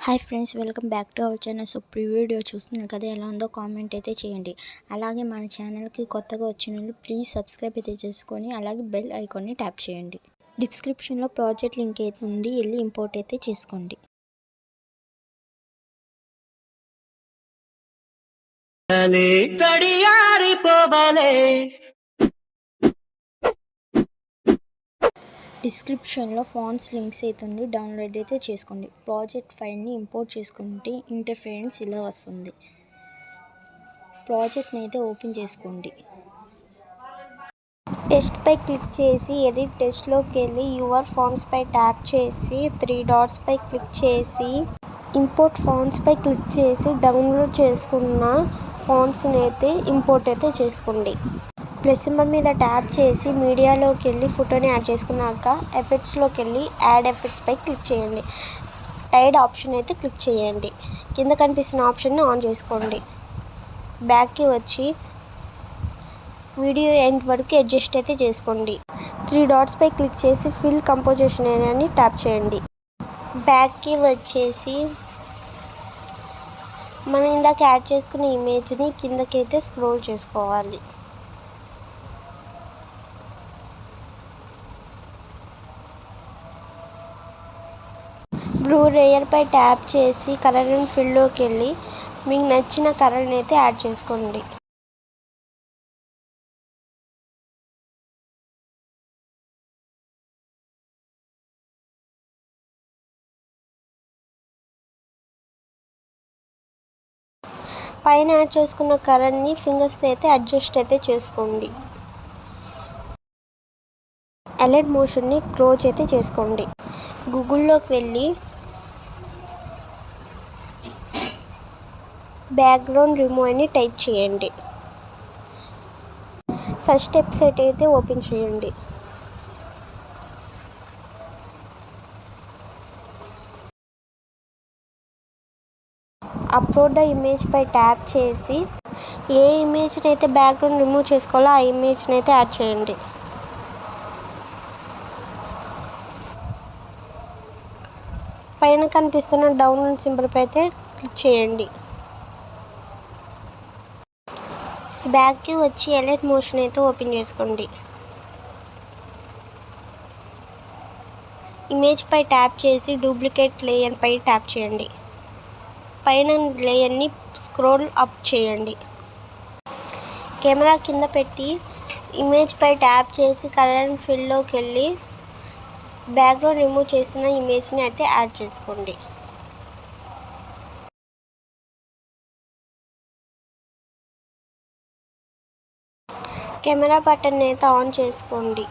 Hi friends, welcome back to our channel. So video చూస్తున్నారు కదా, ఎలా ఉందో కామెంట్ అయితే చేయండి. అలాగే మన ఛానల్కి కొత్తగా వచ్చిన వాళ్ళు ప్లీజ్ సబ్స్క్రైబ్ అయితే చేసుకొని అలాగే బెల్ ఐకాన్ని ట్యాప్ చేయండి. డిస్క్రిప్షన్లో ప్రాజెక్ట్ లింక్ అయితే ఉంది, వెళ్ళి ఇంపోర్ట్ అయితే చేసుకోండి. డిస్క్రిప్షన్లో ఫాంట్స్ లింక్స్ అయితే ఉంది, డౌన్లోడ్ అయితే చేసుకోండి. ప్రాజెక్ట్ ఫైల్ని ఇంపోర్ట్ చేసుకుంటే ఇంటర్ఫరెన్స్ ఇలా వస్తుంది. ప్రాజెక్ట్ని అయితే ఓపెన్ చేసుకోండి. టెక్స్ట్ పై క్లిక్ చేసి ఎడిట్ టెక్స్ట్లోకి వెళ్ళి యువర్ ఫాంట్స్ పై ట్యాప్ చేసి 3 డాట్స్ పై క్లిక్ చేసి ఇంపోర్ట్ ఫాంట్స్ పై క్లిక్ చేసి డౌన్లోడ్ చేసుకున్న ఫాంట్స్ని అయితే ఇంపోర్ట్ అయితే చేసుకోండి. ప్లస్ సింబల్ మీద ట్యాప్ చేసి మీడియాలోకి వెళ్ళి ఫోటోని యాడ్ చేసుకున్నాక ఎఫెక్ట్స్లోకి వెళ్ళి యాడ్ ఎఫెక్ట్స్ పై క్లిక్ చేయండి. టైడ్ ఆప్షన్ అయితే క్లిక్ చేయండి. కింద కనిపిస్తున్న ఆప్షన్ని ఆన్ చేసుకోండి. బ్యాక్కి వచ్చి వీడియో ఎండ్ వరకు అడ్జస్ట్ అయితే చేసుకోండి. 3 డాట్స్ పై క్లిక్ చేసి ఫిల్ కంపోజిషన్ ఏరియాని ట్యాప్ చేయండి. బ్యాక్కి వచ్చేసి మనం ఇందాక యాడ్ చేసుకున్న ఇమేజ్ని కిందకైతే స్క్రోల్ చేసుకోవాలి. బ్లూ లేయర్ పై ట్యాప్ చేసి కలర్ అండ్ ఫిల్లోకి వెళ్ళి మీకు నచ్చిన కలర్ని అయితే యాడ్ చేసుకోండి. పైన యాడ్ చేసుకున్న కలర్ని ఫింగర్స్ అయితే అడ్జస్ట్ అయితే చేసుకోండి. ఎలైట్ మోషన్ని క్లోజ్ అయితే చేసుకోండి. గూగుల్లోకి వెళ్ళి బ్యాక్గ్రౌండ్ రిమూవ్ అని టైప్ చేయండి. ఫస్ట్ వెబ్సైట్ అయితే ఓపెన్ చేయండి. అప్లోడ్ ద ఇమేజ్ పై ట్యాప్ చేసి ఏ ఇమేజ్ని అయితే బ్యాక్గ్రౌండ్ రిమూవ్ చేసుకోవాలో ఆ ఇమేజ్ని అయితే యాడ్ చేయండి. పైన కనిపిస్తున్న డౌన్లోడ్ సింబల్ పై అయితే క్లిక్ చేయండి. బ్యాక్కి వచ్చి ఎలైట్ మోషన్ అయితే ఓపెన్ చేసుకోండి. ఇమేజ్ పై ట్యాప్ చేసి డూప్లికేట్ లేయర్ పై ట్యాప్ చేయండి. పైన లేయర్ని స్క్రోల్ అప్ చేయండి. కెమెరా కింద పెట్టి ఇమేజ్ పై ట్యాప్ చేసి కలర్ అండ్ ఫిల్లోకి వెళ్ళి బ్యాక్గ్రౌండ్ రిమూవ్ చేసిన ఇమేజ్ని అయితే యాడ్ చేసుకోండి. కెమెరా బటన్ అయితే ఆన్ చేసుకోండి.